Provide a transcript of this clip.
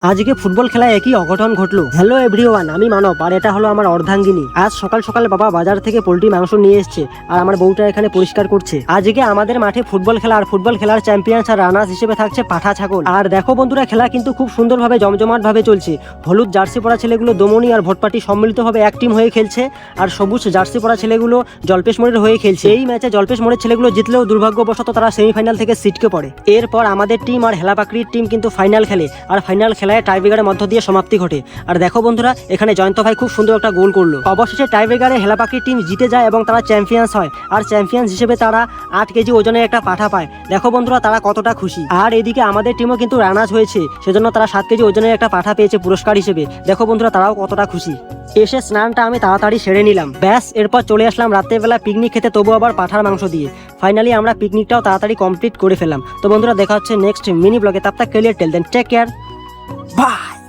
আজকে ফুটবল খেলায় একই অঘটন ঘটলো। হ্যালো এভরিওয়ান, আমি মানব আর এটা হলো আমার অর্ধাঙ্গিনী। আজ সকাল সকাল বাবা বাজার থেকে পোল্ট্রি মাংস নিয়ে এসছে আর আমার বউটা এখানে পরিষ্কার করছে। আজকে আমাদের মাঠে ফুটবল খেলা আর ফুটবল খেলার চ্যাম্পিয়ন্স আর রানার্স হিসেবে থাকছে পাঠা ছাগল। আর দেখো বন্ধুরা, খেলা কিন্তু খুব সুন্দরভাবে জমজমাট ভাবে চলছে। হলুদ জার্সি পরা ছেলেগুলো দমনি আর ভোটপাটি সম্মিলিতভাবে এক টিম হয়ে খেলছে, আর সবুজ জার্সি পরা ছেলেগুলো জলপেশ মোড়ের হয়ে খেলছে। এই ম্যাচে জলপেশ মোড়ের ছেলেগুলো জিতলেও দুর্ভাগ্যবশত তারা সেমিফাইনাল থেকে ছিটকে পড়ে। এরপর আমাদের টিম আর হেলাপাকড়ির টিম কিন্তু ফাইনাল খেলে, আর ফাইনাল খেলায় টাইব্রেকারের মধ্য দিয়ে সমাপ্তি ঘটে। আর দেখো বন্ধুরা, এখানে জয়ন্ত ভাই খুব সুন্দর একটা গোল করলো। অবশেষে টাইব্রেকারে হেলাপাকড়ির টিম জিতে যায় এবং তারা চ্যাম্পিয়ন্স হয়, আর চ্যাম্পিয়ন্স হিসেবে তারা 8 কেজি ওজনের একটা পাঠা পায়। দেখো বন্ধুরা, তারা কতটা খুশি। আর এদিকে আমাদের টিমও কিন্তু রানার্স হয়েছে, সেজন্য তারা 7 কেজি ওজনের একটা পাঠা পেয়েছে পুরস্কার হিসেবে। দেখো বন্ধুরা, তারাও কতটা খুশি। এসে স্নানটা আমি তাড়াতাড়ি সেরে নিলাম, ব্যাস এরপর চলে আসলাম রাত্রেবেলা পিকনিক খেতে, তবু আবার পাঠার মাংস দিয়ে। ফাইনালি আমরা পিকনিকটাও তাড়াতাড়ি কমপ্লিট করে ফেললাম। তো বন্ধুরা, দেখা হচ্ছে নেক্সট মিনি ব্লগে। তব তক কে লিয়ে টেল দেন টেক কেয়ার, বাই।